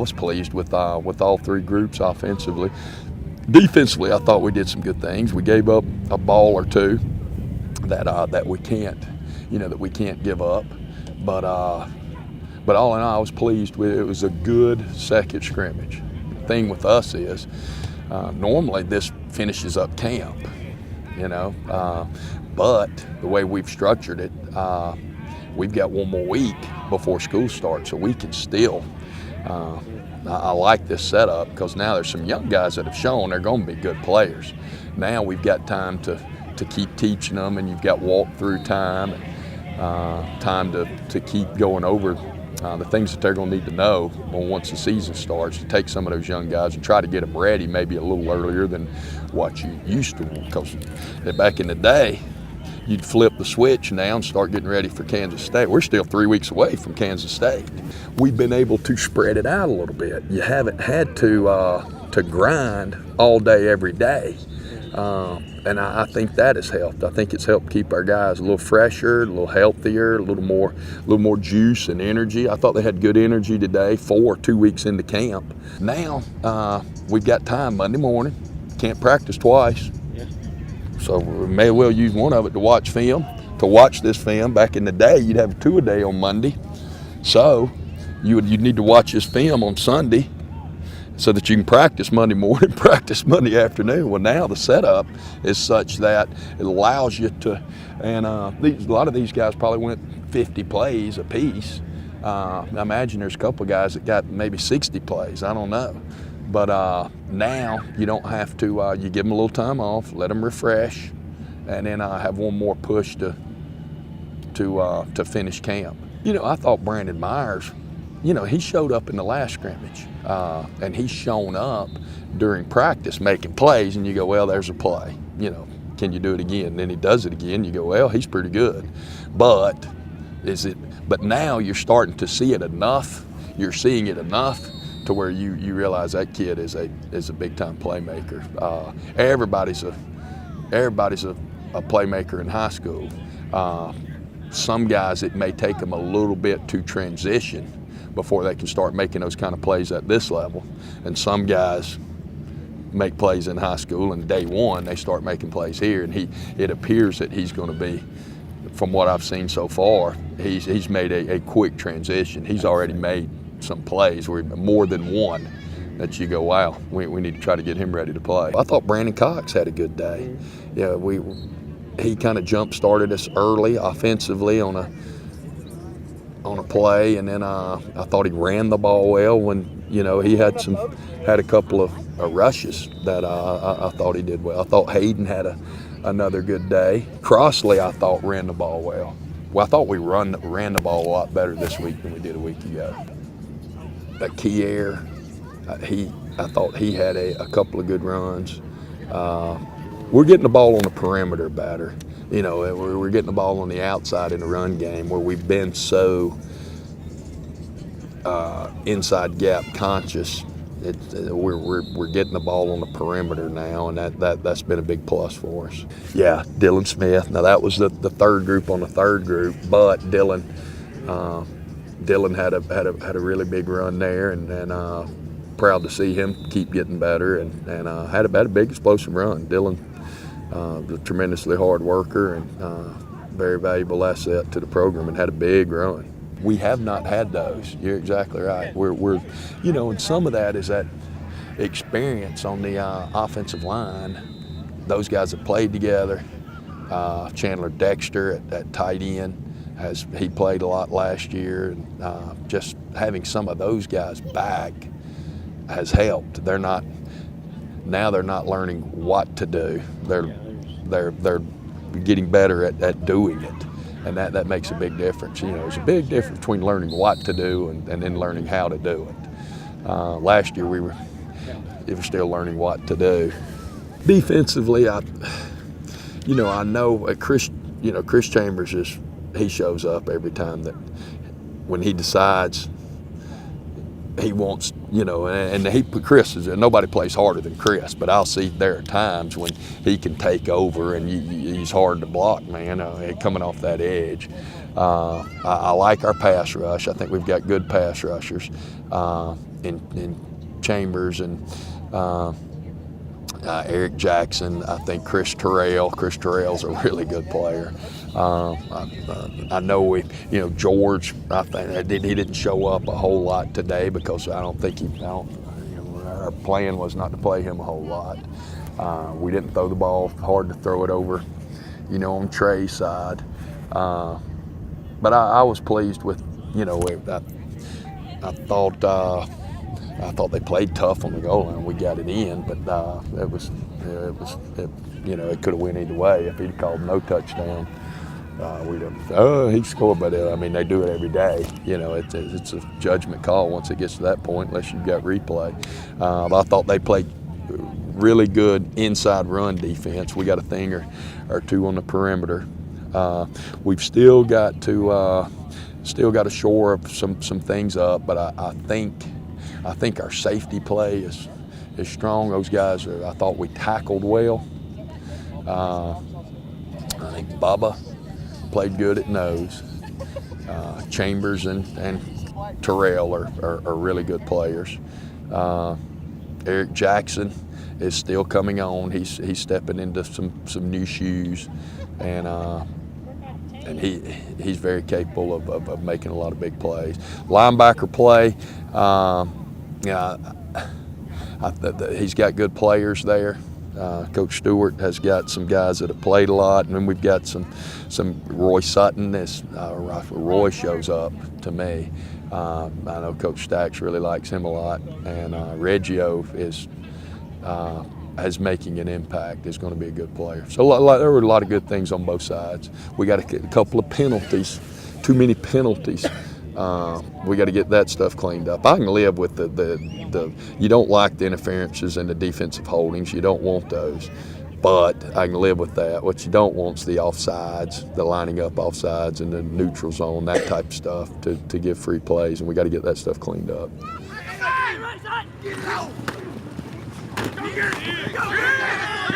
was pleased with all three groups offensively. Defensively, I thought we did some good things. We gave up a ball or two that we can't, that we can't give up. But all in all, I was pleased with it. It was a good second scrimmage. The thing with us is normally this finishes up camp, but the way we've structured it, we've got one more week before school starts, so we can still. I like this setup because now there's some young guys that have shown they're going to be good players. Now we've got time to keep teaching them, and you've got walk-through time, and time to keep going over the things that they're going to need to know once the season starts, to take some of those young guys and try to get them ready maybe a little earlier than what you used to. Because back in the day, you'd flip the switch now and start getting ready for Kansas State. We're still 3 weeks away from Kansas State. We've been able to spread it out a little bit. You haven't had to grind all day, every day. And I think that has helped. I think it's helped keep our guys a little fresher, a little healthier, a little more juice and energy. I thought they had good energy today, 2 weeks into camp. Now we've got time Monday morning. Can't practice twice. So we may well use one of it to watch film, to watch this film. Back in the day, you'd have 2 a day on Monday. So you'd need to watch this film on Sunday so that you can practice Monday morning, practice Monday afternoon. Well, now the setup is such that it allows you to, and a lot of these guys probably went 50 plays a piece. I imagine there's a couple of guys that got maybe 60 plays. I don't know. But now you don't have to, you give them a little time off, let them refresh, and then have one more push to finish camp. I thought Brandon Myers, he showed up in the last scrimmage, and he's shown up during practice making plays, and you go, well, there's a play. Can you do it again? And then he does it again. You go, well, he's pretty good. But now you're starting to see it enough. You're seeing it enough to where you realize that kid is a big time playmaker. Everybody's a playmaker in high school. Some guys, it may take them a little bit to transition before they can start making those kind of plays at this level. And some guys make plays in high school, and day one they start making plays here. And it appears that he's going to be, from what I've seen so far, he's made a quick transition. He's already made some plays where more than one that you go, wow, we need to try to get him ready to play. I thought Brandon Cox had a good day. Yeah, he kind of jump started us early offensively on a play, and then I thought he ran the ball well when he had a couple of rushes that I thought he did well. I thought Hayden had another good day. Crossley, I thought, ran the ball well. Well, I thought we ran the ball a lot better this week than we did a week ago. Kier, I thought he had a couple of good runs. We're getting the ball on the perimeter better. We're getting the ball on the outside in the run game, where we've been so inside gap conscious. We're getting the ball on the perimeter now, and that's been a big plus for us. Yeah, Dylan Smith. Now that was the third group on the third group, but Dylan had a really big run there, and proud to see him keep getting better, and had a big explosive run. Dylan, a tremendously hard worker and very valuable asset to the program, and had a big run. We have not had those. You're exactly right. We're and some of that is that experience on the offensive line. Those guys have played together. Chandler Dexter at tight end. He played a lot last year, and just having some of those guys back has helped. They're not learning what to do. They're getting better at doing it, and that makes a big difference. There's a big difference between learning what to do and then learning how to do it. Last year we were still learning what to do. Defensively, I know Chris Chambers he shows up every time that when he decides he wants, you know, and he put Chris is nobody plays harder than Chris, but I'll see there are times when he can take over and he's hard to block, man, coming off that edge. I like our pass rush. I think we've got good pass rushers in Chambers and Eric Jackson. I think Chris Terrell's a really good player. I know George. I think he didn't show up a whole lot today because I don't think our plan was not to play him a whole lot. We didn't throw the ball hard to throw it over, on Trey's side. But I was pleased with, I thought they played tough on the goal line. We got it in, but it could have went either way. If he'd called no touchdown, we'd have, he scored. But they do it every day. It's a judgment call once it gets to that point, unless you've got replay. But I thought they played really good inside run defense. We got a thing or two on the perimeter. We've still got to shore up some things up, but I think our safety play is strong. Those guys I thought we tackled well. I think Bubba played good at nose. Chambers and Terrell are really good players. Eric Jackson is still coming on. He's stepping into some new shoes, and he's very capable of making a lot of big plays. Linebacker play, he's got good players there. Coach Stewart has got some guys that have played a lot, and then we've got some Roy Sutton. Roy shows up to me. I know Coach Stacks really likes him a lot, and Reggio is making an impact. Is going to be a good player. So there were a lot of good things on both sides. We got a couple of penalties, too many penalties. We got to get that stuff cleaned up. I can live with the you don't like the interferences and the defensive holdings. You don't want those. But I can live with that. What you don't want is the offsides, the lining up offsides and the neutral zone, that type of stuff to give free plays, and we got to get that stuff cleaned up. Go!